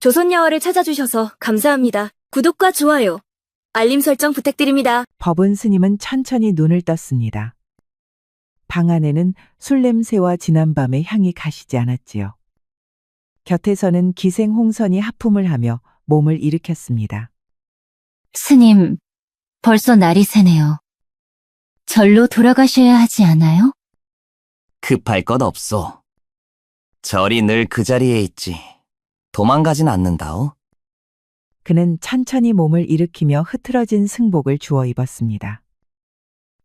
조선야화를 찾아주셔서 감사합니다. 구독과 좋아요, 알림 설정 부탁드립니다. 법은 스님은 천천히 눈을 떴습니다. 방 안에는 술 냄새와 지난밤의 향이 가시지 않았지요. 곁에서는 기생 홍선이 하품을 하며 몸을 일으켰습니다. 스님, 벌써 날이 새네요. 절로 돌아가셔야 하지 않아요? 급할 것 없소. 절이 늘 그 자리에 있지. 도망가진 않는다오. 그는 천천히 몸을 일으키며 흐트러진 승복을 주워 입었습니다.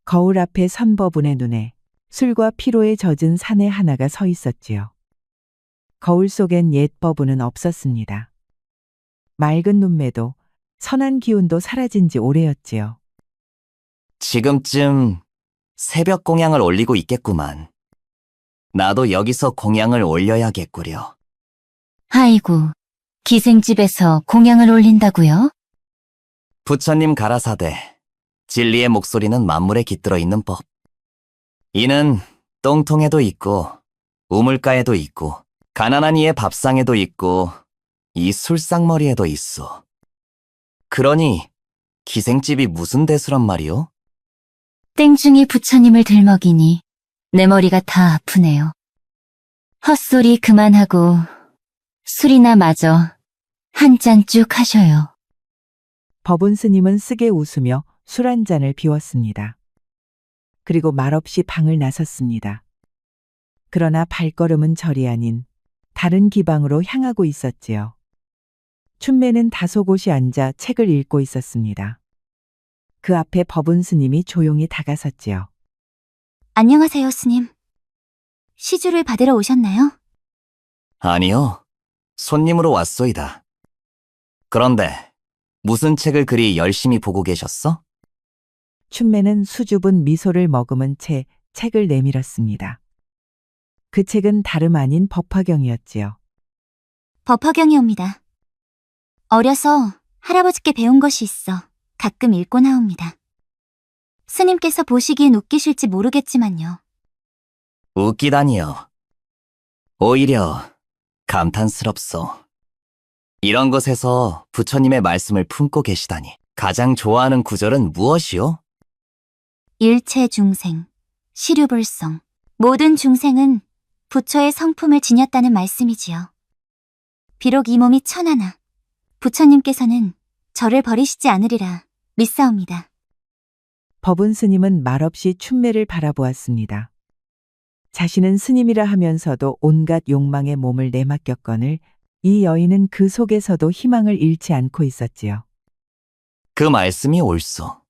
거울 앞에 선 법운의 눈에 술과 피로에 젖은 사내 하나가 서 있었지요. 거울 속엔 옛 법운은 없었습니다. 맑은 눈매도 선한 기운도 사라진 지 오래였지요. 지금쯤 새벽 공양을 올리고 있겠구만. 나도 여기서 공양을 올려야겠구려. 아이고, 기생집에서 공양을 올린다고요? 부처님 가라사대, 진리의 목소리는 만물에 깃들어 있는 법. 이는 똥통에도 있고, 우물가에도 있고, 가난한 이의 밥상에도 있고, 이 술상머리에도 있어. 그러니 기생집이 무슨 대수란 말이오? 땡중이 부처님을 들먹이니 내 머리가 다 아프네요. 헛소리 그만하고 술이나 마저 한 잔 쭉 하셔요. 법운 스님은 쓰게 웃으며 술 한 잔을 비웠습니다. 그리고 말없이 방을 나섰습니다. 그러나 발걸음은 절이 아닌 다른 기방으로 향하고 있었지요. 춘매는 다소곳이 앉아 책을 읽고 있었습니다. 그 앞에 법운 스님이 조용히 다가섰지요. 안녕하세요, 스님. 시주를 받으러 오셨나요? 아니요, 손님으로 왔소이다. 그런데 무슨 책을 그리 열심히 보고 계셨어? 춘매는 수줍은 미소를 머금은 채 책을 내밀었습니다. 그 책은 다름 아닌 법화경이었지요. 법화경이옵니다. 어려서 할아버지께 배운 것이 있어 가끔 읽곤 하옵니다. 스님께서 보시기엔 웃기실지 모르겠지만요. 웃기다니요. 오히려 감탄스럽소. 이런 것에서 부처님의 말씀을 품고 계시다니. 가장 좋아하는 구절은 무엇이요? 일체 중생, 시류불성, 모든 중생은 부처의 성품을 지녔다는 말씀이지요. 비록 이 몸이 천하나 부처님께서는 저를 버리시지 않으리라 믿사옵니다. 법운 스님은 말없이 춘매를 바라보았습니다. 자신은 스님이라 하면서도 온갖 욕망에 몸을 내맡겼거늘 이 여인은 그 속에서도 희망을 잃지 않고 있었지요. 그 말씀이 옳소.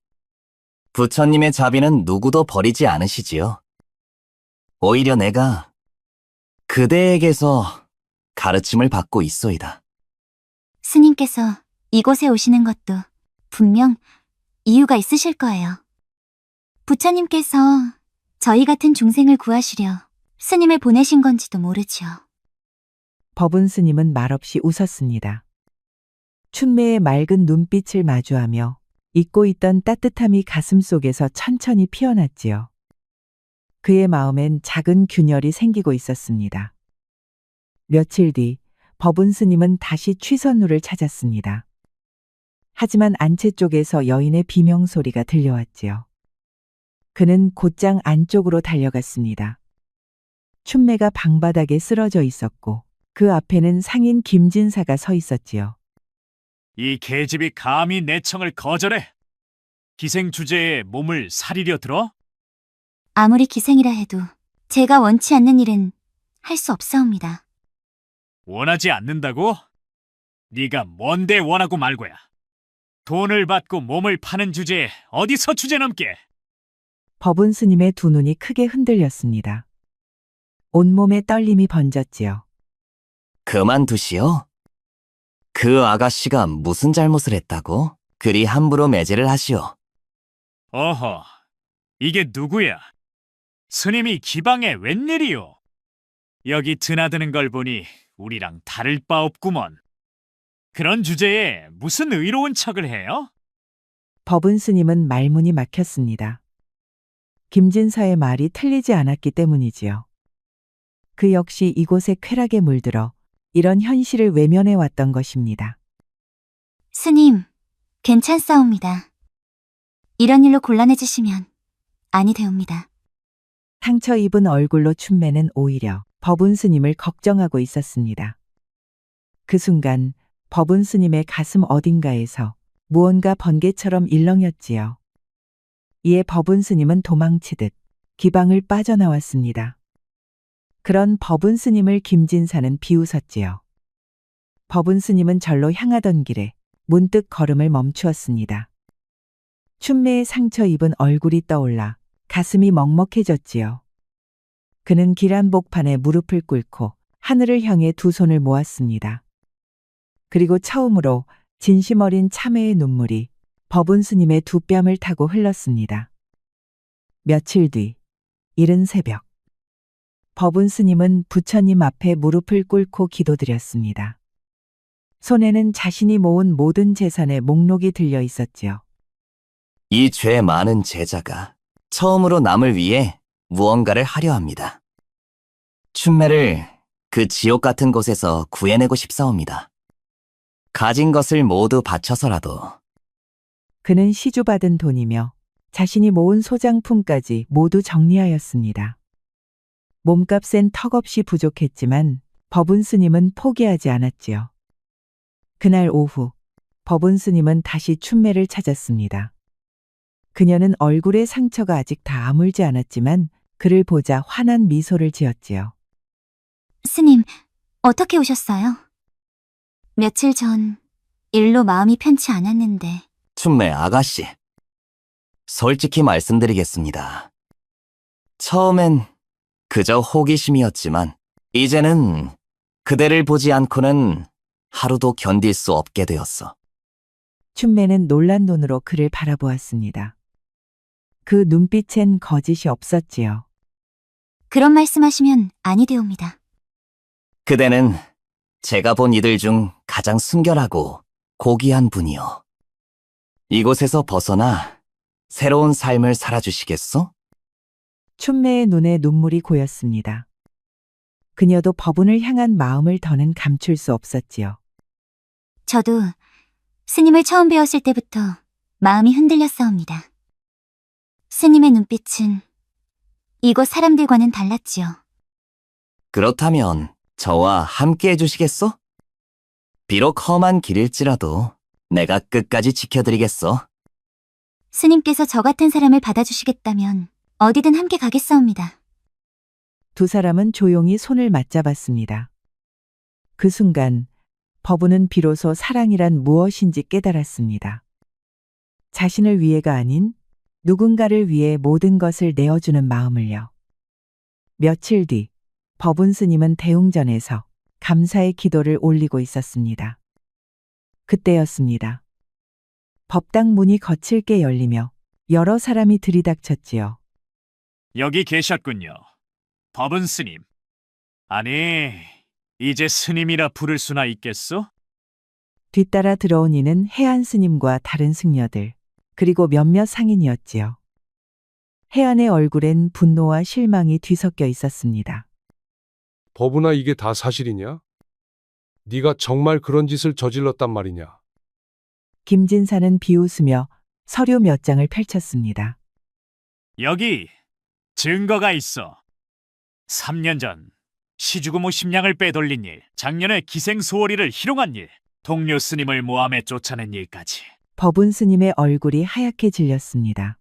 부처님의 자비는 누구도 버리지 않으시지요. 오히려 내가 그대에게서 가르침을 받고 있소이다. 스님께서 이곳에 오시는 것도 분명 이유가 있으실 거예요. 부처님께서 저희 같은 중생을 구하시려 스님을 보내신 건지도 모르지요. 법운 스님은 말없이 웃었습니다. 춘매의 맑은 눈빛을 마주하며 잊고 있던 따뜻함이 가슴속에서 천천히 피어났지요. 그의 마음엔 작은 균열이 생기고 있었습니다. 며칠 뒤 법운 스님은 다시 취선루를 찾았습니다. 하지만 안채 쪽에서 여인의 비명소리가 들려왔지요. 그는 곧장 안쪽으로 달려갔습니다. 춘매가 방바닥에 쓰러져 있었고 그 앞에는 상인 김진사가 서 있었지요. 이 계집이 감히 내 청을 거절해? 기생 주제에 몸을 사리려 들어? 아무리 기생이라 해도 제가 원치 않는 일은 할 수 없사옵니다. 원하지 않는다고? 네가 뭔데 원하고 말고야. 돈을 받고 몸을 파는 주제에 어디서 주제넘게? 법운 스님의 두 눈이 크게 흔들렸습니다. 온몸에 떨림이 번졌지요. 그만두시오. 그 아가씨가 무슨 잘못을 했다고? 그리 함부로 매질을 하시오. 어허, 이게 누구야? 스님이 기방에 웬일이오? 여기 드나드는 걸 보니 우리랑 다를 바 없구먼. 그런 주제에 무슨 의로운 척을 해요? 법운 스님은 말문이 막혔습니다. 김진사의 말이 틀리지 않았기 때문이지요. 그 역시 이곳에 쾌락에 물들어 이런 현실을 외면해 왔던 것입니다. 스님, 괜찮사옵니다. 이런 일로 곤란해지시면 아니 되옵니다. 상처 입은 얼굴로 춘매는 오히려 법운 스님을 걱정하고 있었습니다. 그 순간 법운 스님의 가슴 어딘가에서 무언가 번개처럼 일렁였지요. 이에 법운 스님은 도망치듯 기방을 빠져나왔습니다. 그런 법운 스님을 김진사는 비웃었지요. 법운 스님은 절로 향하던 길에 문득 걸음을 멈추었습니다. 춘매의 상처 입은 얼굴이 떠올라 가슴이 먹먹해졌지요. 그는 길 한복판에 무릎을 꿇고 하늘을 향해 두 손을 모았습니다. 그리고 처음으로 진심 어린 참회의 눈물이 법운 스님의 두 뺨을 타고 흘렀습니다. 며칠 뒤, 이른 새벽, 법운 스님은 부처님 앞에 무릎을 꿇고 기도드렸습니다. 손에는 자신이 모은 모든 재산의 목록이 들려 있었지요. 이 죄 많은 제자가 처음으로 남을 위해 무언가를 하려 합니다. 춘매를 그 지옥 같은 곳에서 구해내고 싶사옵니다. 가진 것을 모두 바쳐서라도. 그는 시주받은 돈이며 자신이 모은 소장품까지 모두 정리하였습니다. 몸값엔 턱없이 부족했지만 법운 스님은 포기하지 않았지요. 그날 오후 법운 스님은 다시 춘매를 찾았습니다. 그녀는 얼굴에 상처가 아직 다 아물지 않았지만 그를 보자 환한 미소를 지었지요. 스님, 어떻게 오셨어요? 며칠 전 일로 마음이 편치 않았는데 춘매 아가씨. 솔직히 말씀드리겠습니다. 처음엔 그저 호기심이었지만 이제는 그대를 보지 않고는 하루도 견딜 수 없게 되었어. 춘매는 놀란 눈으로 그를 바라보았습니다. 그 눈빛엔 거짓이 없었지요. 그런 말씀하시면 아니 되옵니다. 그대는 제가 본 이들 중 가장 순결하고 고귀한 분이요. 이곳에서 벗어나 새로운 삶을 살아주시겠소? 춘매의 눈에 눈물이 고였습니다. 그녀도 법운을 향한 마음을 더는 감출 수 없었지요. 저도 스님을 처음 배웠을 때부터 마음이 흔들렸사옵니다. 스님의 눈빛은 이곳 사람들과는 달랐지요. 그렇다면 저와 함께 해주시겠소? 비록 험한 길일지라도 내가 끝까지 지켜드리겠소. 스님께서 저 같은 사람을 받아주시겠다면 어디든 함께 가겠사옵니다. 두 사람은 조용히 손을 맞잡았습니다. 그 순간 법운은 비로소 사랑이란 무엇인지 깨달았습니다. 자신을 위해가 아닌 누군가를 위해 모든 것을 내어주는 마음을요. 며칠 뒤 법운 스님은 대웅전에서 감사의 기도를 올리고 있었습니다. 그때였습니다. 법당 문이 거칠게 열리며 여러 사람이 들이닥쳤지요. 여기 계셨군요. 법은 스님. 아니, 이제 스님이라 부를 수나 있겠소? 뒤따라 들어온 이는 해안 스님과 다른 승려들, 그리고 몇몇 상인이었지요. 해안의 얼굴엔 분노와 실망이 뒤섞여 있었습니다. 법은아, 이게 다 사실이냐? 네가 정말 그런 짓을 저질렀단 말이냐? 김진사는 비웃으며 서류 몇 장을 펼쳤습니다. 여기 증거가 있어. 3년 전 시주구모 심량을 빼돌린 일, 작년에 기생소월이를 희롱한 일, 동료 스님을 모함에 쫓아낸 일까지. 법운 스님의 얼굴이 하얗게 질렸습니다.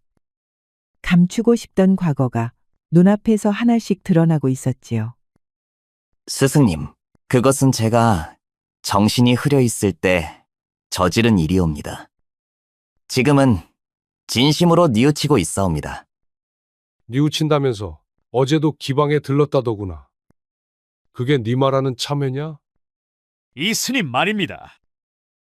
감추고 싶던 과거가 눈앞에서 하나씩 드러나고 있었지요. 스승님, 그것은 제가 정신이 흐려 있을 때 저지른 일이옵니다. 지금은 진심으로 뉘우치고 있사옵니다. 뉘우친다면서 어제도 기방에 들렀다더구나. 그게 네 말하는 참회냐? 이 스님 말입니다.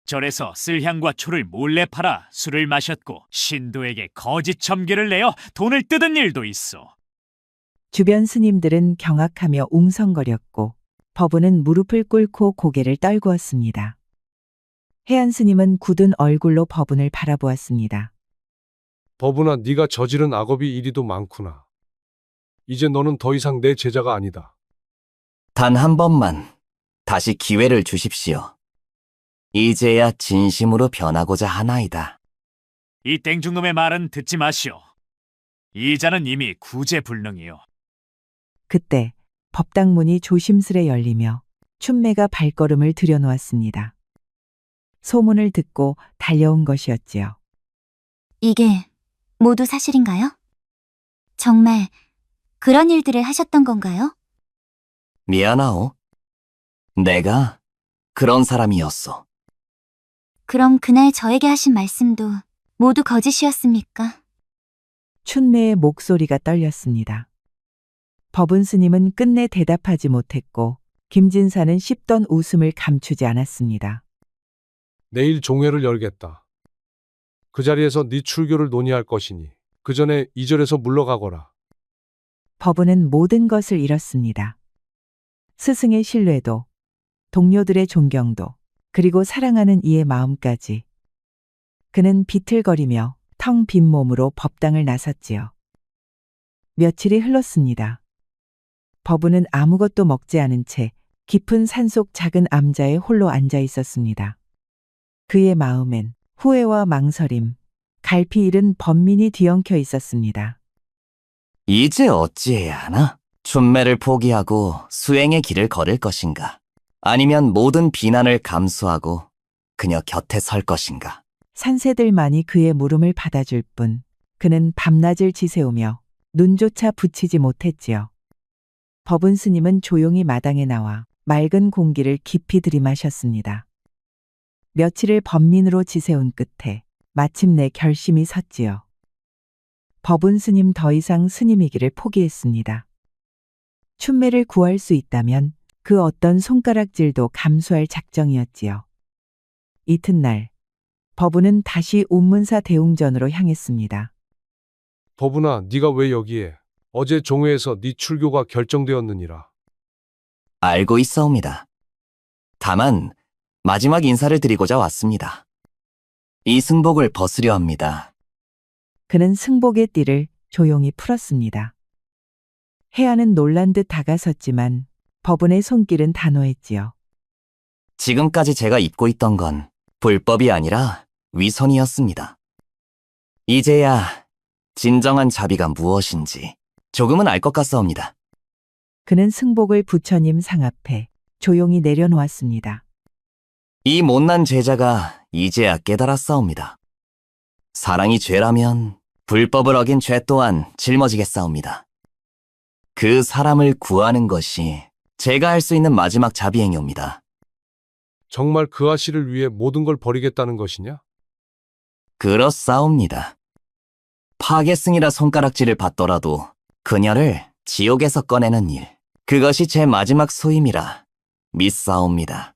절에서 쓸향과 초를 몰래 팔아 술을 마셨고 신도에게 거짓 점괘를 내어 돈을 뜯은 일도 있어. 주변 스님들은 경악하며 웅성거렸고 법운은 무릎을 꿇고 고개를 떨구었습니다. 해안 스님은 굳은 얼굴로 법운을 바라보았습니다. 법은아, 네가 저지른 악업이 이리도 많구나. 이제 너는 더 이상 내 제자가 아니다. 단 한 번만 다시 기회를 주십시오. 이제야 진심으로 변하고자 하나이다. 이 땡중놈의 말은 듣지 마시오. 이자는 이미 구제불능이요. 그때 법당 문이 조심스레 열리며 춘매가 발걸음을 들여놓았습니다. 소문을 듣고 달려온 것이었지요. 이게 모두 사실인가요? 정말 그런 일들을 하셨던 건가요? 미안하오. 내가 그런 사람이었소. 그럼 그날 저에게 하신 말씀도 모두 거짓이었습니까? 춘매의 목소리가 떨렸습니다. 법은 스님은 끝내 대답하지 못했고 김진사는 씹던 웃음을 감추지 않았습니다. 내일 종회를 열겠다. 그 자리에서 네 출교를 논의할 것이니 그 전에 이 절에서 물러가거라. 법은은 모든 것을 잃었습니다. 스승의 신뢰도, 동료들의 존경도, 그리고 사랑하는 이의 마음까지. 그는 비틀거리며 텅 빈 몸으로 법당을 나섰지요. 며칠이 흘렀습니다. 법은은 아무것도 먹지 않은 채 깊은 산속 작은 암자에 홀로 앉아 있었습니다. 그의 마음엔 후회와 망설임, 갈피 잃은 번민이 뒤엉켜 있었습니다. 이제 어찌해야 하나? 춘매를 포기하고 수행의 길을 걸을 것인가? 아니면 모든 비난을 감수하고 그녀 곁에 설 것인가? 산새들만이 그의 물음을 받아줄 뿐 그는 밤낮을 지새우며 눈조차 붙이지 못했지요. 법은 스님은 조용히 마당에 나와 맑은 공기를 깊이 들이마셨습니다. 며칠을 번민으로 지새운 끝에 마침내 결심이 섰지요. 법은 스님 더 이상 스님이기를 포기했습니다. 춘매를 구할 수 있다면 그 어떤 손가락질도 감수할 작정이었지요. 이튿날 법은은 다시 운문사 대웅전으로 향했습니다. 법은아, 네가 왜 여기에? 어제 종회에서 네 출교가 결정되었느니라. 알고 있사옵니다. 다만 마지막 인사를 드리고자 왔습니다. 이 승복을 벗으려 합니다. 그는 승복의 띠를 조용히 풀었습니다. 해안은 놀란 듯 다가섰지만 법은의 손길은 단호했지요. 지금까지 제가 입고 있던 건 불법이 아니라 위선이었습니다. 이제야 진정한 자비가 무엇인지 조금은 알 것 같사옵니다. 그는 승복을 부처님 상 앞에 조용히 내려놓았습니다. 이 못난 제자가 이제야 깨달았사옵니다. 사랑이 죄라면 불법을 어긴 죄 또한 짊어지겠사옵니다. 그 사람을 구하는 것이 제가 할 수 있는 마지막 자비행위입니다. 정말 그 아씨를 위해 모든 걸 버리겠다는 것이냐? 그렇사옵니다. 파괴승이라 손가락질을 받더라도 그녀를 지옥에서 꺼내는 일, 그것이 제 마지막 소임이라 믿사옵니다.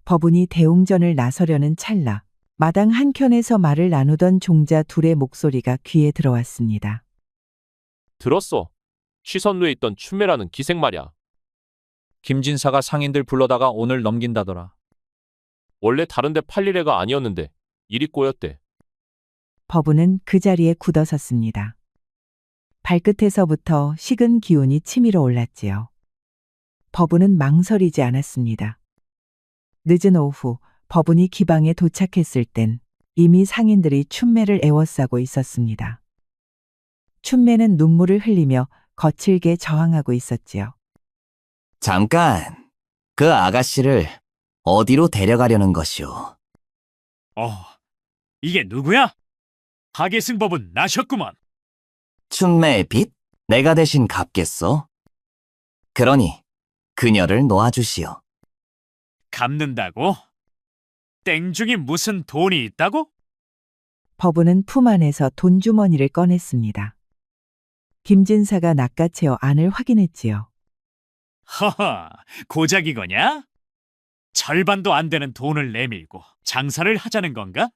법운이 대웅전을 나서려는 찰나 마당 한켠에서 말을 나누던 종자 둘의 목소리가 귀에 들어왔습니다. 들었어. 시선루에 있던 춘매라는 기생 말이야. 김진사가 상인들 불러다가 오늘 넘긴다더라. 원래 다른데 팔릴 애가 아니었는데 일이 꼬였대. 법운은 그 자리에 굳어섰습니다. 발끝에서부터 식은 기운이 치밀어 올랐지요. 법운은 망설이지 않았습니다. 늦은 오후 법운이 기방에 도착했을 땐 이미 상인들이 춘매를 애워싸고 있었습니다. 춘매는 눈물을 흘리며 거칠게 저항하고 있었지요. 잠깐, 그 아가씨를 어디로 데려가려는 것이오? 이게 누구야? 하계승법은 나셨구먼. 춘매의 빚? 내가 대신 갚겠소? 그러니 그녀를 놓아주시오. 갚는다고? 땡중이 무슨 돈이 있다고? 법운은 품 안에서 돈주머니를 꺼냈습니다. 김진사가 낚아채어 안을 확인했지요. 허허, 고작이거냐? 절반도 안 되는 돈을 내밀고 장사를 하자는 건가?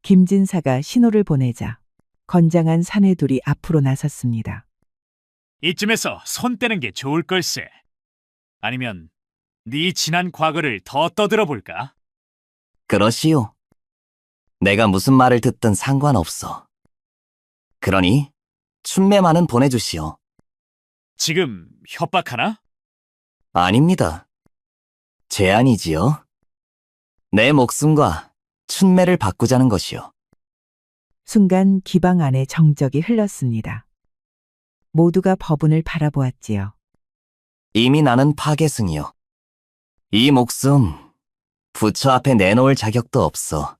김진사가 신호를 보내자 건장한 사내들이 앞으로 나섰습니다. 이쯤에서 손 떼는 게 좋을 걸세. 아니면 네 지난 과거를 더 떠들어 볼까? 그러시오. 내가 무슨 말을 듣든 상관없어. 그러니 춘매만은 보내주시오. 지금 협박하나? 아닙니다. 제안이지요. 내 목숨과 춘매를 바꾸자는 것이요. 순간 기방 안에 정적이 흘렀습니다. 모두가 법운을 바라보았지요. 이미 나는 파계승이요. 이 목숨 부처 앞에 내놓을 자격도 없어.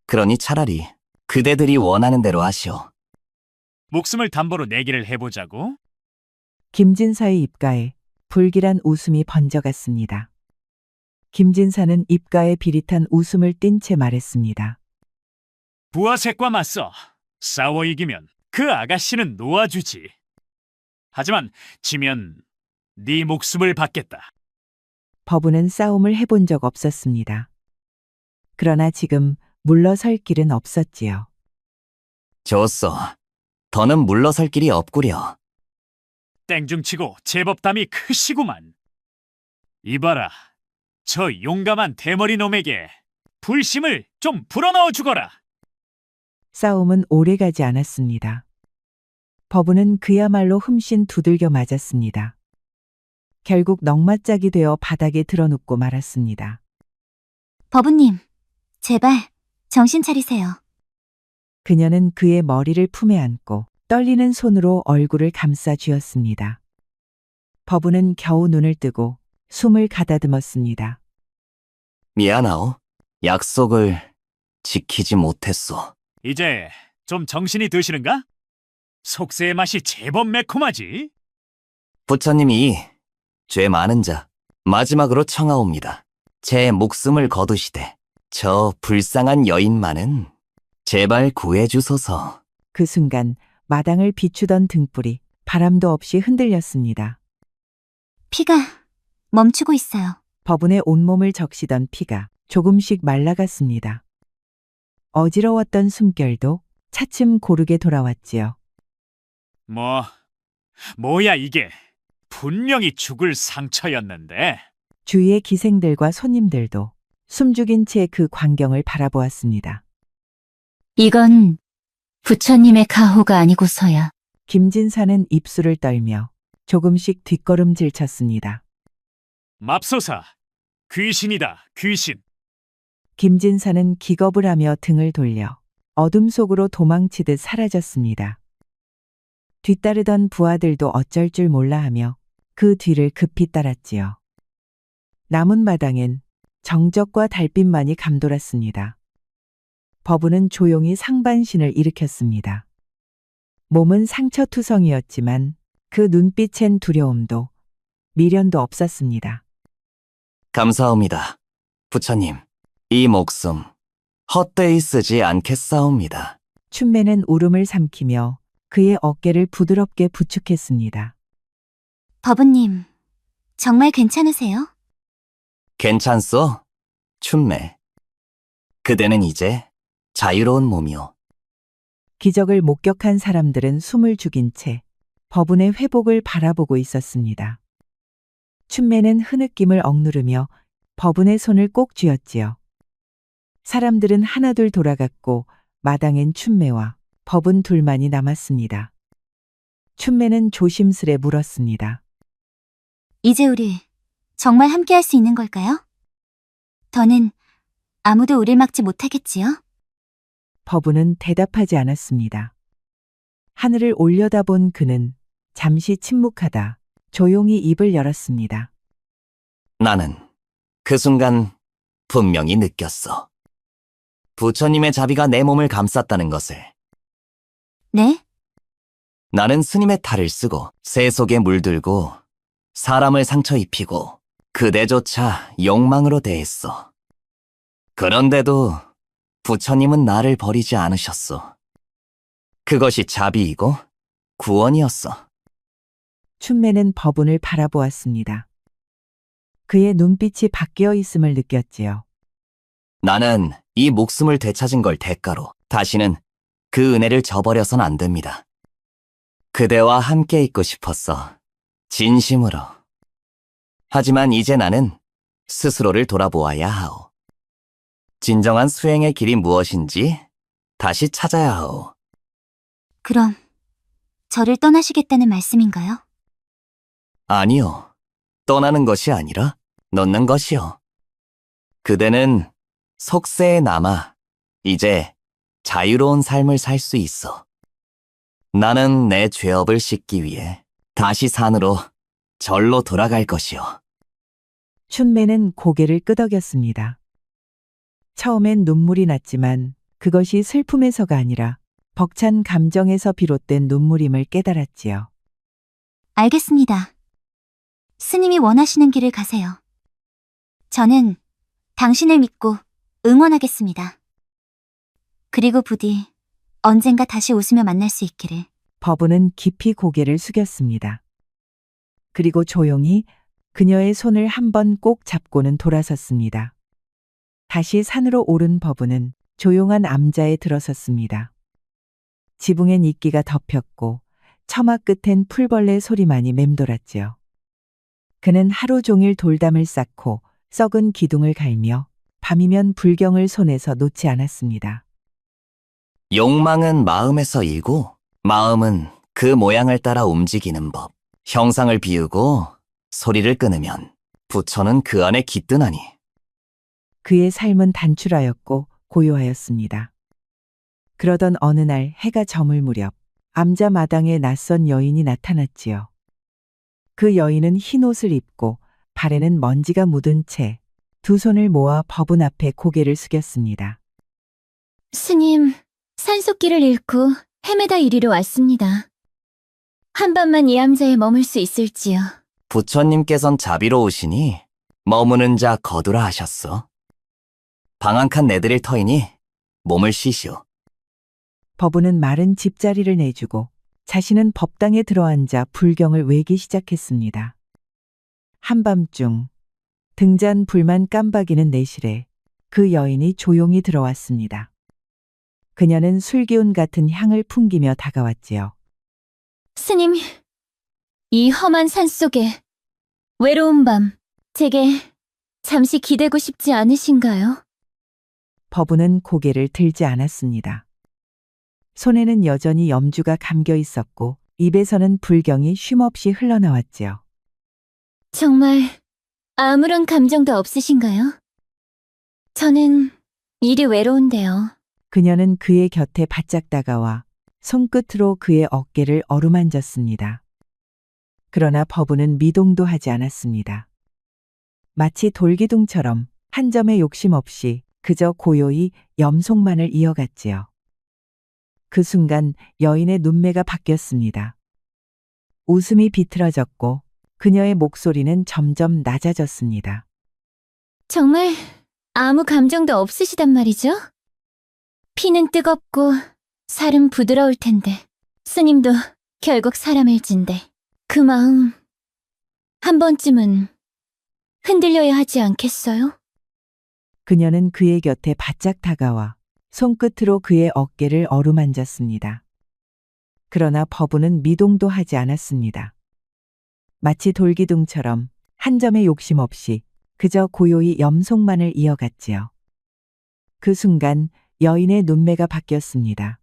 그러니 차라리 그대들이 원하는 대로 하시오. 목숨을 담보로 내기를 해보자고? 김진사의 입가에 불길한 웃음이 번져갔습니다. 김진사는 입가에 비릿한 웃음을 띤 채 말했습니다. 부하색과 맞서 싸워 이기면 그 아가씨는 놓아주지. 하지만 지면 네 목숨을 받겠다. 법운은 싸움을 해본 적 없었습니다. 그러나 지금 물러설 길은 없었지요. 좋소. 더는 물러설 길이 없구려. 땡중치고 제법 담이 크시구만. 이봐라, 저 용감한 대머리 놈에게 불심을 좀 불어넣어 주거라. 싸움은 오래가지 않았습니다. 법운은 그야말로 흠씬 두들겨 맞았습니다. 결국 넉마짝이 되어 바닥에 드러눕고 말았습니다. 법우님, 제발 정신 차리세요. 그녀는 그의 머리를 품에 안고 떨리는 손으로 얼굴을 감싸 쥐었습니다. 법운은 겨우 눈을 뜨고 숨을 가다듬었습니다. 미안하오. 약속을 지키지 못했소. 이제 좀 정신이 드시는가? 속세의 맛이 제법 매콤하지? 부처님이 죄 많은 자 마지막으로 청하옵니다. 제 목숨을 거두시되 저 불쌍한 여인만은 제발 구해주소서. 그 순간 마당을 비추던 등불이 바람도 없이 흔들렸습니다. 피가 멈추고 있어요. 법운의 온몸을 적시던 피가 조금씩 말라갔습니다. 어지러웠던 숨결도 차츰 고르게 돌아왔지요. 뭐야 이게. 분명히 죽을 상처였는데. 주위의 기생들과 손님들도 숨죽인 채 그 광경을 바라보았습니다. 이건 부처님의 가호가 아니고서야. 김진사는 입술을 떨며 조금씩 뒷걸음질 쳤습니다. 맙소사, 귀신이다, 귀신. 김진사는 기겁을 하며 등을 돌려 어둠 속으로 도망치듯 사라졌습니다. 뒤따르던 부하들도 어쩔 줄 몰라 하며 그 뒤를 급히 따랐지요. 남은 마당엔 정적과 달빛만이 감돌았습니다. 법운은 조용히 상반신을 일으켰습니다. 몸은 상처투성이었지만 그 눈빛엔 두려움도 미련도 없었습니다. 감사합니다. 부처님, 이 목숨 헛되이 쓰지 않겠사옵니다. 춘매는 울음을 삼키며 그의 어깨를 부드럽게 부축했습니다. 법우님, 정말 괜찮으세요? 괜찮소? 춘매. 그대는 이제 자유로운 몸이오. 기적을 목격한 사람들은 숨을 죽인 채 법운의 회복을 바라보고 있었습니다. 춘매는 흐느낌을 억누르며 법운의 손을 꼭 쥐었지요. 사람들은 하나둘 돌아갔고 마당엔 춘매와 법운 둘만이 남았습니다. 춘매는 조심스레 물었습니다. 이제 우리 정말 함께 할 수 있는 걸까요? 더는 아무도 우릴 막지 못하겠지요? 법운은 대답하지 않았습니다. 하늘을 올려다본 그는 잠시 침묵하다 조용히 입을 열었습니다. 나는 그 순간 분명히 느꼈어. 부처님의 자비가 내 몸을 감쌌다는 것을. 네? 나는 스님의 탈을 쓰고 새 속에 물들고 사람을 상처 입히고 그대조차 욕망으로 대했어. 그런데도 부처님은 나를 버리지 않으셨어. 그것이 자비이고 구원이었어. 춘매는 법운을 바라보았습니다. 그의 눈빛이 바뀌어 있음을 느꼈지요. 나는 이 목숨을 되찾은 걸 대가로 다시는 그 은혜를 저버려선 안 됩니다. 그대와 함께 있고 싶었어. 진심으로. 하지만 이제 나는 스스로를 돌아보아야 하오. 진정한 수행의 길이 무엇인지 다시 찾아야 하오. 그럼 저를 떠나시겠다는 말씀인가요? 아니요. 떠나는 것이 아니라 놓는 것이요. 그대는 속세에 남아 이제 자유로운 삶을 살 수 있어. 나는 내 죄업을 씻기 위해 다시 산으로 절로 돌아갈 것이요. 춘매는 고개를 끄덕였습니다. 처음엔 눈물이 났지만 그것이 슬픔에서가 아니라 벅찬 감정에서 비롯된 눈물임을 깨달았지요. 알겠습니다. 스님이 원하시는 길을 가세요. 저는 당신을 믿고 응원하겠습니다. 그리고 부디 언젠가 다시 웃으며 만날 수 있기를. 법은은 깊이 고개를 숙였습니다. 그리고 조용히 그녀의 손을 한 번 꼭 잡고는 돌아섰습니다. 다시 산으로 오른 법은은 조용한 암자에 들어섰습니다. 지붕엔 이끼가 덮였고 처마 끝엔 풀벌레 소리만이 맴돌았지요. 그는 하루 종일 돌담을 쌓고 썩은 기둥을 갈며 밤이면 불경을 손에서 놓지 않았습니다. 욕망은 마음에서 일고 마음은 그 모양을 따라 움직이는 법. 형상을 비우고 소리를 끊으면 부처는 그 안에 깃드나니. 그의 삶은 단출하였고 고요하였습니다. 그러던 어느 날 해가 저물 무렵 암자 마당에 낯선 여인이 나타났지요. 그 여인은 흰 옷을 입고 발에는 먼지가 묻은 채 두 손을 모아 법은 앞에 고개를 숙였습니다. 스님, 산속길을 잃고 헤매다 이리로 왔습니다. 한밤만 이 암자에 머물 수 있을지요. 부처님께선 자비로우시니 머무는 자 거두라 하셨어. 방 한 칸 내드릴 터이니 몸을 쉬시오. 법은은 마른 집자리를 내주고 자신은 법당에 들어앉아 불경을 외기 시작했습니다. 한밤중 등잔 불만 깜박이는 내실에 그 여인이 조용히 들어왔습니다. 그녀는 술기운 같은 향을 풍기며 다가왔지요. 스님, 이 험한 산속에 외로운 밤, 제게 잠시 기대고 싶지 않으신가요? 법은은 고개를 들지 않았습니다. 손에는 여전히 염주가 감겨 있었고 입에서는 불경이 쉼없이 흘러나왔지요. 정말 아무런 감정도 없으신가요? 저는 이리 외로운데요. 그녀는 그의 곁에 바짝 다가와 손끝으로 그의 어깨를 어루만졌습니다. 그러나 법은은 미동도 하지 않았습니다. 마치 돌기둥처럼 한 점의 욕심 없이 그저 고요히 염송만을 이어갔지요. 그 순간 여인의 눈매가 바뀌었습니다. 웃음이 비틀어졌고 그녀의 목소리는 점점 낮아졌습니다. 정말 아무 감정도 없으시단 말이죠? 피는 뜨겁고 살은 부드러울 텐데 스님도 결국 사람일진데 그 마음 한 번쯤은 흔들려야 하지 않겠어요? 그녀는 그의 곁에 바짝 다가와 손끝으로 그의 어깨를 어루만졌습니다. 그러나 법은은 미동도 하지 않았습니다. 마치 돌기둥처럼 한 점의 욕심 없이 그저 고요히 염송만을 이어갔지요. 그 순간 여인의 눈매가 바뀌었습니다.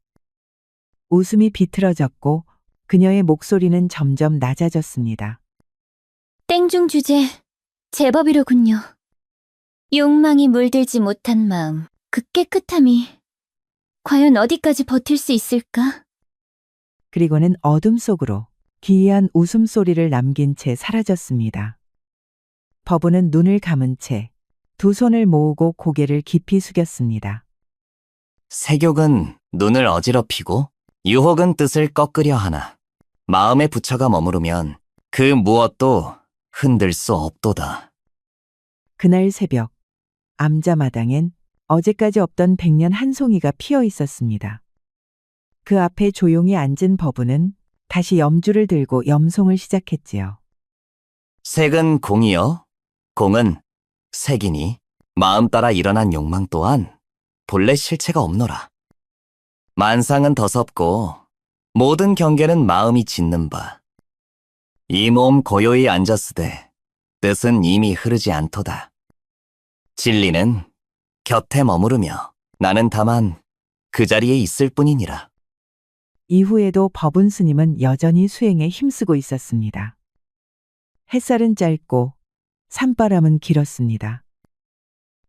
웃음이 비틀어졌고 그녀의 목소리는 점점 낮아졌습니다. 땡중 주제 제법이로군요. 욕망이 물들지 못한 마음, 그 깨끗함이 과연 어디까지 버틸 수 있을까? 그리고는 어둠 속으로 기이한 웃음소리를 남긴 채 사라졌습니다. 법은은 눈을 감은 채 두 손을 모으고 고개를 깊이 숙였습니다. 색욕은 눈을 어지럽히고 유혹은 뜻을 꺾으려 하나. 마음에 부처가 머무르면 그 무엇도 흔들 수 없도다. 그날 새벽 암자마당엔 어제까지 없던 백년 한 송이가 피어 있었습니다. 그 앞에 조용히 앉은 법은은 다시 염주를 들고 염송을 시작했지요. 색은 공이요. 공은 색이니 마음 따라 일어난 욕망 또한 본래 실체가 없노라. 만상은 더섭고 모든 경계는 마음이 짓는 바. 이 몸 고요히 앉았으되 뜻은 이미 흐르지 않도다. 진리는 곁에 머무르며 나는 다만 그 자리에 있을 뿐이니라. 이후에도 법은 스님은 여전히 수행에 힘쓰고 있었습니다. 햇살은 짧고 산바람은 길었습니다.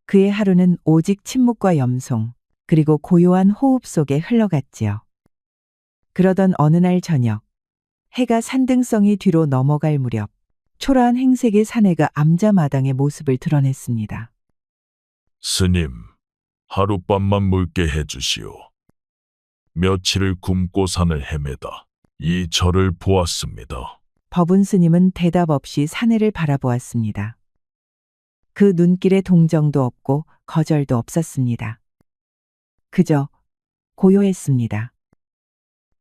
그의 하루는 오직 침묵과 염송, 그리고 고요한 호흡 속에 흘러갔지요. 그러던 어느 날 저녁, 해가 산등성이 뒤로 넘어갈 무렵, 초라한 행색의 사내가 암자마당의 모습을 드러냈습니다. 스님, 하룻밤만 묵게 해주시오. 며칠을 굶고 산을 헤매다 이 절을 보았습니다. 법운 스님은 대답 없이 사내를 바라보았습니다. 그 눈길에 동정도 없고 거절도 없었습니다. 그저 고요했습니다.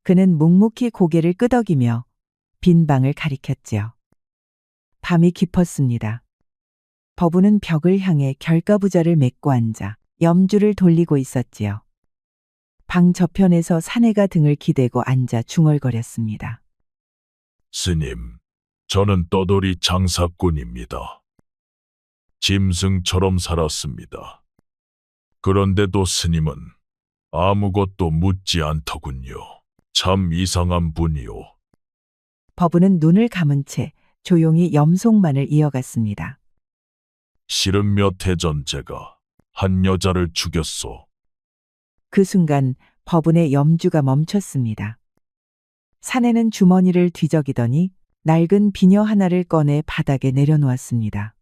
그는 묵묵히 고개를 끄덕이며 빈 방을 가리켰지요. 밤이 깊었습니다. 법운은 벽을 향해 결과부자를 메고 앉아 염주를 돌리고 있었지요. 방 저편에서 사내가 등을 기대고 앉아 중얼거렸습니다. 스님, 저는 떠돌이 장사꾼입니다. 짐승처럼 살았습니다. 그런데도 스님은 아무것도 묻지 않더군요. 참 이상한 분이요. 법운은 눈을 감은 채 조용히 염송만을 이어갔습니다. 실은 몇 해 전 제가 한 여자를 죽였소. 그 순간 법운의 염주가 멈췄습니다. 사내는 주머니를 뒤적이더니 낡은 비녀 하나를 꺼내 바닥에 내려놓았습니다.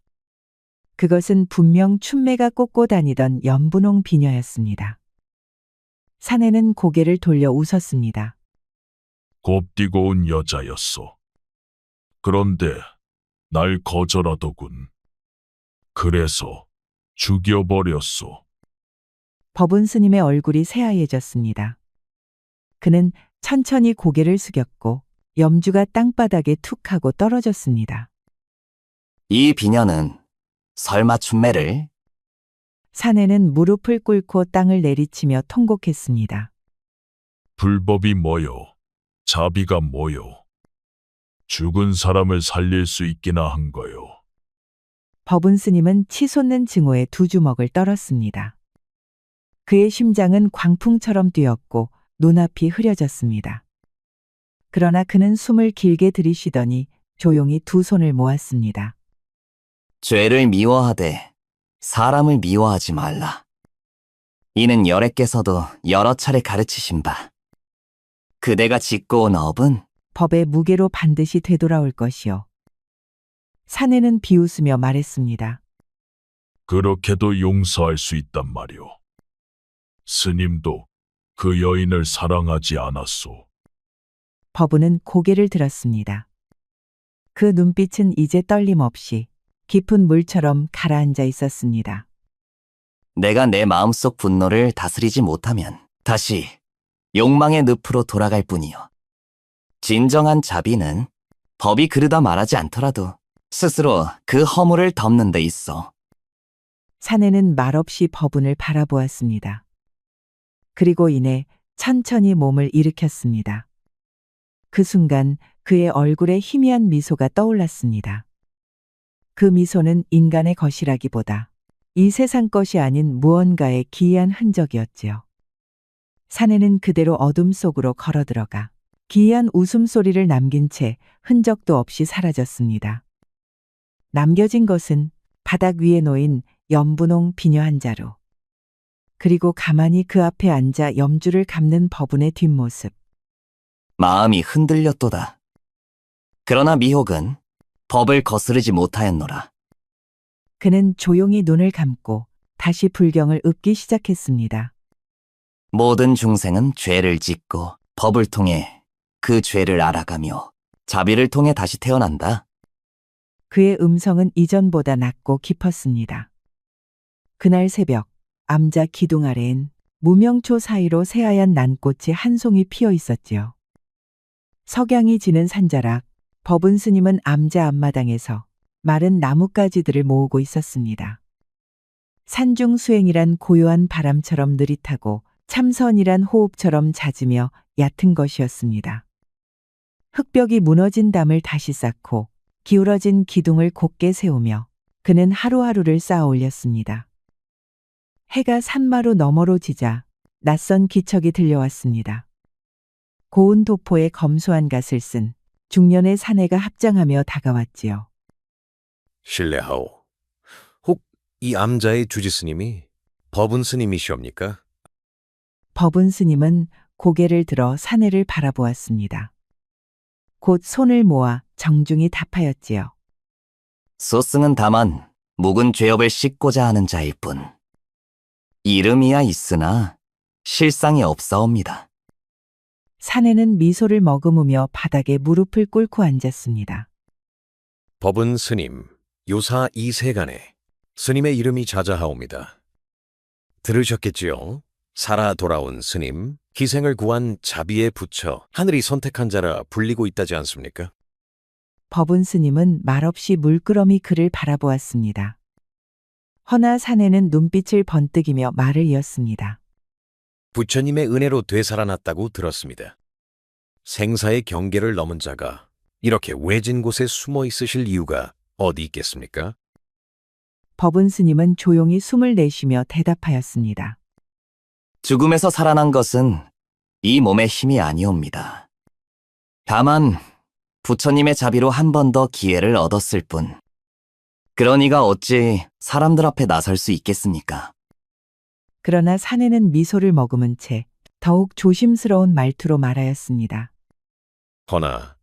그것은 분명 춘매가 꽂고 다니던 연분홍 비녀였습니다. 사내는 고개를 돌려 웃었습니다. 곱디고 온 여자였소. 그런데 날 거절하더군. 그래서 죽여버렸소. 법운 스님의 얼굴이 새하얘졌습니다. 그는 천천히 고개를 숙였고 염주가 땅바닥에 툭 하고 떨어졌습니다. 이 비녀는 설마 춘매를? 사내는 무릎을 꿇고 땅을 내리치며 통곡했습니다. 불법이 뭐요? 자비가 뭐요? 죽은 사람을 살릴 수 있기나 한 거요. 법운 스님은 치솟는 증오에 두 주먹을 떨었습니다. 그의 심장은 광풍처럼 뛰었고 눈앞이 흐려졌습니다. 그러나 그는 숨을 길게 들이쉬더니 조용히 두 손을 모았습니다. 죄를 미워하되 사람을 미워하지 말라. 이는 열애께서도 여러 차례 가르치신 바. 그대가 짓고 온 업은 법의 무게로 반드시 되돌아올 것이요. 사내는 비웃으며 말했습니다. 그렇게도 용서할 수 있단 말이오. 스님도 그 여인을 사랑하지 않았소. 법운은 고개를 들었습니다. 그 눈빛은 이제 떨림 없이 깊은 물처럼 가라앉아 있었습니다. 내가 내 마음속 분노를 다스리지 못하면 다시 욕망의 늪으로 돌아갈 뿐이요. 진정한 자비는 법이 그르다 말하지 않더라도 스스로 그 허물을 덮는 데 있어. 사내는 말없이 법운을 바라보았습니다. 그리고 이내 천천히 몸을 일으켰습니다. 그 순간 그의 얼굴에 희미한 미소가 떠올랐습니다. 그 미소는 인간의 것이라기보다 이 세상 것이 아닌 무언가의 기이한 흔적이었지요. 사내는 그대로 어둠 속으로 걸어들어가 기이한 웃음소리를 남긴 채 흔적도 없이 사라졌습니다. 남겨진 것은 바닥 위에 놓인 연분홍 비녀 한 자루, 그리고 가만히 그 앞에 앉아 염주를 감는 법운의 뒷모습. 마음이 흔들렸도다. 그러나 미혹은 법을 거스르지 못하였노라. 그는 조용히 눈을 감고 다시 불경을 읊기 시작했습니다. 모든 중생은 죄를 짓고 법을 통해 그 죄를 알아가며 자비를 통해 다시 태어난다. 그의 음성은 이전보다 낮고 깊었습니다. 그날 새벽 암자 기둥 아래엔 무명초 사이로 새하얀 난꽃이 한 송이 피어 있었지요. 석양이 지는 산자락, 법운 스님은 암자 앞마당에서 마른 나뭇가지들을 모으고 있었습니다. 산중 수행이란 고요한 바람처럼 느릿하고 참선이란 호흡처럼 잦으며 얕은 것이었습니다. 흙벽이 무너진 담을 다시 쌓고 기울어진 기둥을 곧게 세우며 그는 하루하루를 쌓아 올렸습니다. 해가 산마루 너머로 지자 낯선 기척이 들려왔습니다. 고운 도포에 검소한 갓을 쓴 중년의 사내가 합장하며 다가왔지요. 실례하오. 혹 이 암자의 주지스님이 법은 스님이시옵니까? 법은 스님은 고개를 들어 사내를 바라보았습니다. 곧 손을 모아 정중히 답하였지요. 소승은 다만 묵은 죄업을 씻고자 하는 자일 뿐. 이름이야 있으나 실상이 없사옵니다. 사내는 미소를 머금으며 바닥에 무릎을 꿇고 앉았습니다. 법은 스님, 요사 이세간에 스님의 이름이 자자하옵니다. 들으셨겠지요? 살아 돌아온 스님, 기생을 구한 자비의 부처, 하늘이 선택한 자라 불리고 있다지 않습니까? 법은 스님은 말없이 물끄러미 그를 바라보았습니다. 허나 사내는 눈빛을 번뜩이며 말을 이었습니다. 부처님의 은혜로 되살아났다고 들었습니다. 생사의 경계를 넘은 자가 이렇게 외진 곳에 숨어 있으실 이유가 어디 있겠습니까? 법은 스님은 조용히 숨을 내쉬며 대답하였습니다. 죽음에서 살아난 것은 이 몸의 힘이 아니옵니다. 다만 부처님의 자비로 한 번 더 기회를 얻었을 뿐. 그러니가 어찌 사람들 앞에 나설 수 있겠습니까? 그러나 사내는 미소를 머금은 채 더욱 조심스러운 말투로 말하였습니다. 허나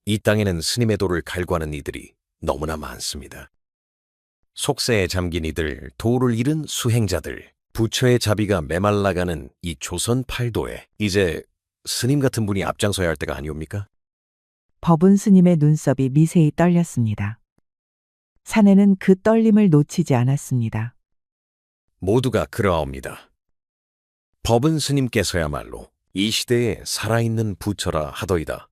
이 땅에는 스님의 도를 갈구하는 이들이 너무나 많습니다. 속세에 잠긴 이들, 도를 잃은 수행자들, 부처의 자비가 메말라가는 이 조선 팔도에 이제 스님 같은 분이 앞장서야 할 때가 아니옵니까? 법은 스님의 눈썹이 미세히 떨렸습니다. 사내는 그 떨림을 놓치지 않았습니다. 모두가 그러하옵니다. 법은 스님께서야말로 이 시대에 살아있는 부처라 하더이다.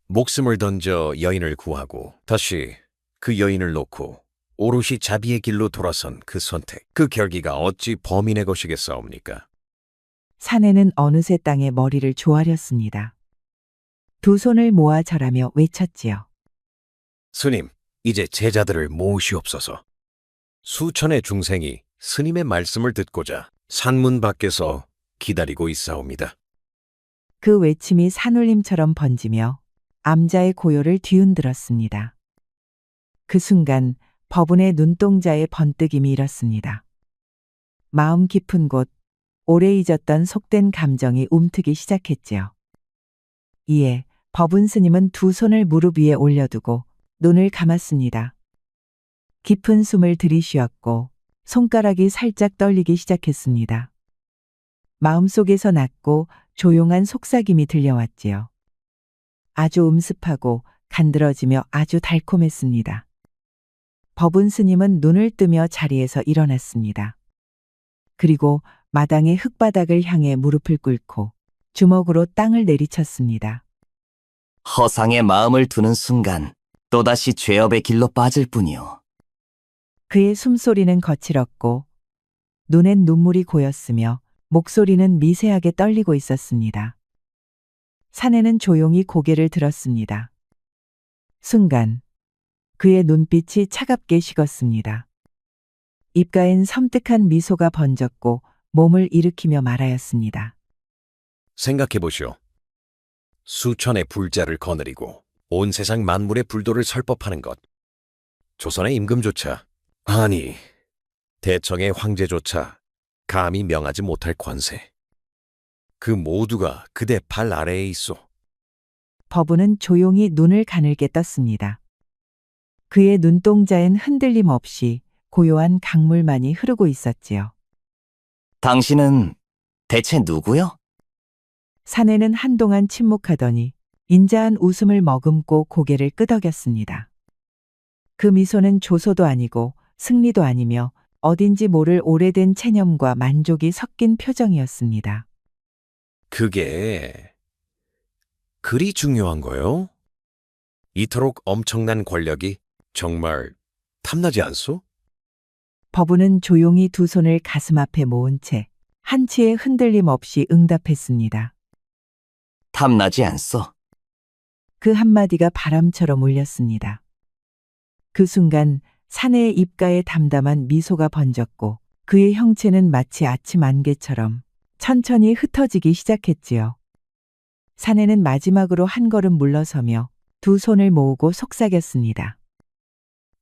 목숨을 던져 여인을 구하고 다시 그 여인을 놓고 오롯이 자비의 길로 돌아선 그 선택, 그 결기가 어찌 범인의 것이겠사옵니까? 사내는 어느새 땅에 머리를 조아렸습니다. 두 손을 모아 절하며 외쳤지요. 스님, 이제 제자들을 모으시옵소서. 수천의 중생이 스님의 말씀을 듣고자 산문 밖에서 기다리고 있사옵니다. 그 외침이 산울림처럼 번지며 암자의 고요를 뒤흔들었습니다. 그 순간 법운의 눈동자에 번뜩임이 일었습니다. 마음 깊은 곳, 오래 잊었던 속된 감정이 움트기 시작했지요. 이에 법운 스님은 두 손을 무릎 위에 올려두고 눈을 감았습니다. 깊은 숨을 들이쉬었고 손가락이 살짝 떨리기 시작했습니다. 마음속에서 낮고 조용한 속삭임이 들려왔지요. 아주 음습하고 간드러지며 아주 달콤했습니다. 법운 스님은 눈을 뜨며 자리에서 일어났습니다. 그리고 마당의 흙바닥을 향해 무릎을 꿇고 주먹으로 땅을 내리쳤습니다. 허상에 마음을 두는 순간 또다시 죄업의 길로 빠질 뿐이요. 그의 숨소리는 거칠었고 눈엔 눈물이 고였으며 목소리는 미세하게 떨리고 있었습니다. 사내는 조용히 고개를 들었습니다. 순간 그의 눈빛이 차갑게 식었습니다. 입가엔 섬뜩한 미소가 번졌고 몸을 일으키며 말하였습니다. 생각해보시오. 수천의 불자를 거느리고 온 세상 만물의 불도를 설법하는 것. 조선의 임금조차, 아니 대청의 황제조차 감히 명하지 못할 권세. 그 모두가 그대 발 아래에 있소. 법운은 조용히 눈을 가늘게 떴습니다. 그의 눈동자엔 흔들림 없이 고요한 강물만이 흐르고 있었지요. 당신은 대체 누구요? 사내는 한동안 침묵하더니 인자한 웃음을 머금고 고개를 끄덕였습니다. 그 미소는 조소도 아니고 승리도 아니며 어딘지 모를 오래된 체념과 만족이 섞인 표정이었습니다. 그게 그리 중요한 거요? 이토록 엄청난 권력이 정말 탐나지 않소? 법운은 조용히 두 손을 가슴 앞에 모은 채 한치의 흔들림 없이 응답했습니다. 탐나지 않소. 그 한마디가 바람처럼 울렸습니다. 그 순간 사내의 입가에 담담한 미소가 번졌고 그의 형체는 마치 아침 안개처럼 천천히 흩어지기 시작했지요. 사내는 마지막으로 한 걸음 물러서며 두 손을 모으고 속삭였습니다.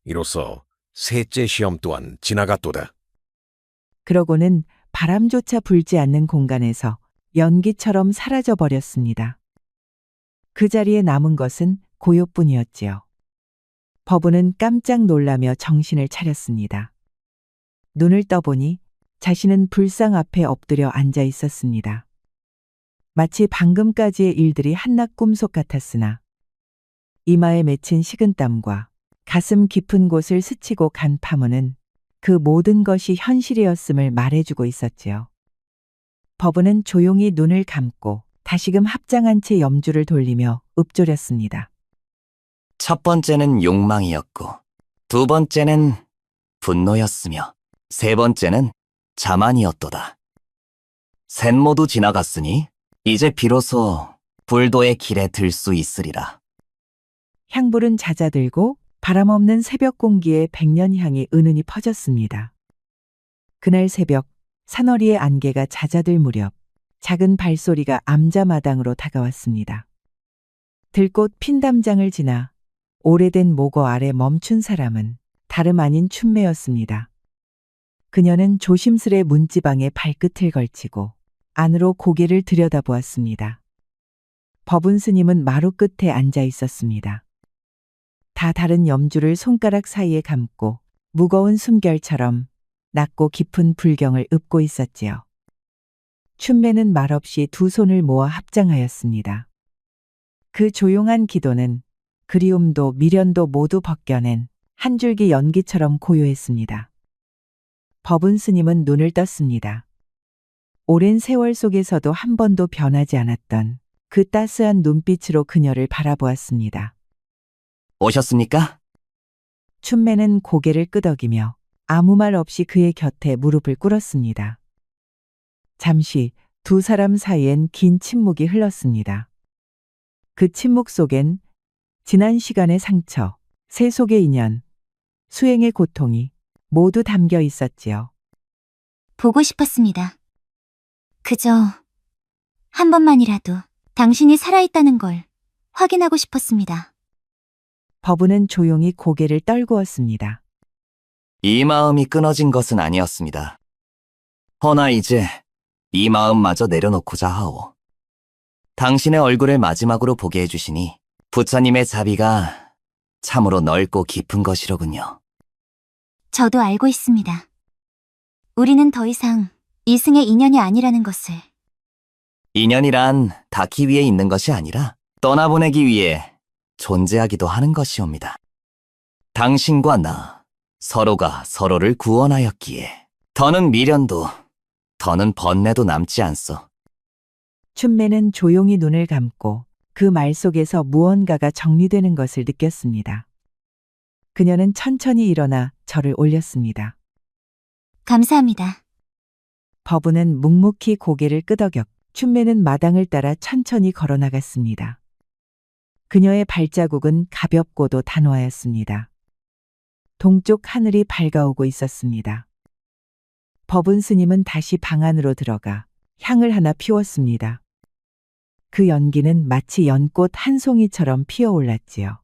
이로써 셋째 시험 또한 지나갔도다. 그러고는 바람조차 불지 않는 공간에서 연기처럼 사라져 버렸습니다. 그 자리에 남은 것은 고요뿐이었지요. 법은은 깜짝 놀라며 정신을 차렸습니다. 눈을 떠보니 자신은 불상 앞에 엎드려 앉아 있었습니다. 마치 방금까지의 일들이 한낱 꿈속 같았으나 이마에 맺힌 식은땀과 가슴 깊은 곳을 스치고 간 파문은 그 모든 것이 현실이었음을 말해주고 있었지요. 법은은 조용히 눈을 감고 다시금 합장한 채 염주를 돌리며 읊조렸습니다. 첫 번째는 욕망이었고, 두 번째는 분노였으며, 세 번째는 자만이었도다. 셋 모두 지나갔으니 이제 비로소 불도의 길에 들 수 있으리라. 향불은 잦아들고 바람 없는 새벽 공기에 백년향이 은은히 퍼졌습니다. 그날 새벽 산허리의 안개가 잦아들 무렵 작은 발소리가 암자마당으로 다가왔습니다. 들꽃 핀 담장을 지나 오래된 모거 아래 멈춘 사람은 다름 아닌 춘매였습니다. 그녀는 조심스레 문지방에 발끝을 걸치고 안으로 고개를 들여다보았습니다. 법운 스님은 마루 끝에 앉아 있었습니다. 다 다른 염주를 손가락 사이에 감고 무거운 숨결처럼 낮고 깊은 불경을 읊고 있었지요. 춘매는 말없이 두 손을 모아 합장하였습니다. 그 조용한 기도는 그리움도 미련도 모두 벗겨낸 한 줄기 연기처럼 고요했습니다. 법운 스님은 눈을 떴습니다. 오랜 세월 속에서도 한 번도 변하지 않았던 그 따스한 눈빛으로 그녀를 바라보았습니다. 오셨습니까? 춘매는 고개를 끄덕이며 아무 말 없이 그의 곁에 무릎을 꿇었습니다. 잠시 두 사람 사이엔 긴 침묵이 흘렀습니다. 그 침묵 속엔 지난 시간의 상처, 세속의 인연, 수행의 고통이 모두 담겨 있었지요. 보고 싶었습니다. 그저 한 번만이라도 당신이 살아있다는 걸 확인하고 싶었습니다. 법운은 조용히 고개를 떨구었습니다. 이 마음이 끊어진 것은 아니었습니다. 허나 이제 이 마음마저 내려놓고자 하오. 당신의 얼굴을 마지막으로 보게 해주시니 부처님의 자비가 참으로 넓고 깊은 것이로군요. 저도 알고 있습니다. 우리는 더 이상 이승의 인연이 아니라는 것을. 인연이란 닿기 위해 있는 것이 아니라 떠나보내기 위해 존재하기도 하는 것이옵니다. 당신과 나, 서로가 서로를 구원하였기에 더는 미련도, 더는 번뇌도 남지 않소. 춘매는 조용히 눈을 감고 그 말 속에서 무언가가 정리되는 것을 느꼈습니다. 그녀는 천천히 일어나 절을 올렸습니다. 감사합니다. 법운은 묵묵히 고개를 끄덕였고 춘매는 마당을 따라 천천히 걸어 나갔습니다. 그녀의 발자국은 가볍고도 단호하였습니다. 동쪽 하늘이 밝아오고 있었습니다. 법운 스님은 다시 방 안으로 들어가 향을 하나 피웠습니다. 그 연기는 마치 연꽃 한 송이처럼 피어올랐지요.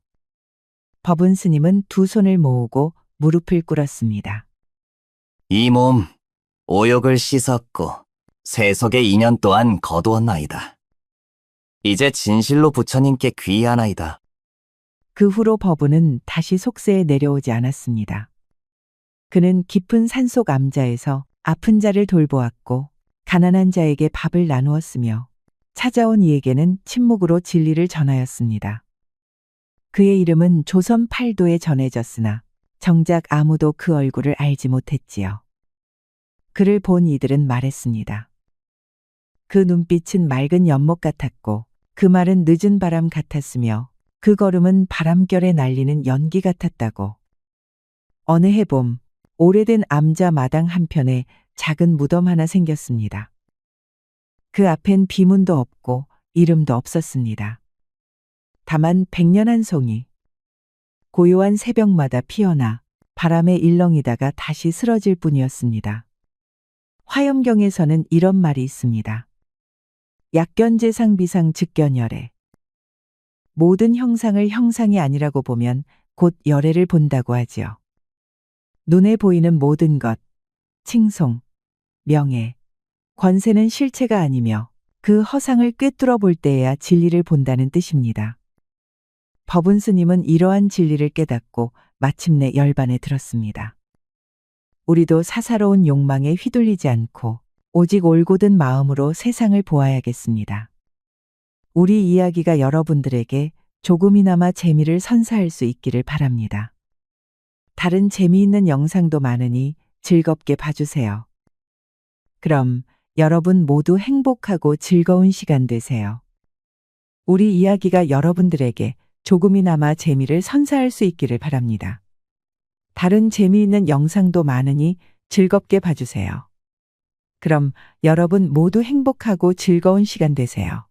법운 스님은 두 손을 모으고 무릎을 꿇었습니다. 이 몸, 오욕을 씻었고 세속의 인연 또한 거두었나이다. 이제 진실로 부처님께 귀의하나이다. 그 후로 법운은 다시 속세에 내려오지 않았습니다. 그는 깊은 산속 암자에서 아픈 자를 돌보았고 가난한 자에게 밥을 나누었으며 찾아온 이에게는 침묵으로 진리를 전하였습니다. 그의 이름은 조선 팔도에 전해졌으나 정작 아무도 그 얼굴을 알지 못했지요. 그를 본 이들은 말했습니다. 그 눈빛은 맑은 연못 같았고 그 말은 늦은 바람 같았으며 그 걸음은 바람결에 날리는 연기 같았다고. 어느 해봄 오래된 암자 마당 한편에 작은 무덤 하나 생겼습니다. 그 앞엔 비문도 없고 이름도 없었습니다. 다만 백년 한 송이. 고요한 새벽마다 피어나 바람에 일렁이다가 다시 쓰러질 뿐이었습니다. 화엄경에서는 이런 말이 있습니다. 약견재상 비상 즉견열애. 모든 형상을 형상이 아니라고 보면 곧 열애를 본다고 하지요. 눈에 보이는 모든 것, 칭송, 명예, 권세는 실체가 아니며 그 허상을 꿰뚫어 볼 때에야 진리를 본다는 뜻입니다. 법운 스님은 이러한 진리를 깨닫고 마침내 열반에 들었습니다. 우리도 사사로운 욕망에 휘둘리지 않고 오직 올곧은 마음으로 세상을 보아야겠습니다. 우리 이야기가 여러분들에게 조금이나마 재미를 선사할 수 있기를 바랍니다. 다른 재미있는 영상도 많으니 즐겁게 봐주세요. 그럼 여러분 모두 행복하고 즐거운 시간 되세요. 우리 이야기가 여러분들에게 조금이나마 재미를 선사할 수 있기를 바랍니다. 다른 재미있는 영상도 많으니 즐겁게 봐주세요. 그럼 여러분 모두 행복하고 즐거운 시간 되세요.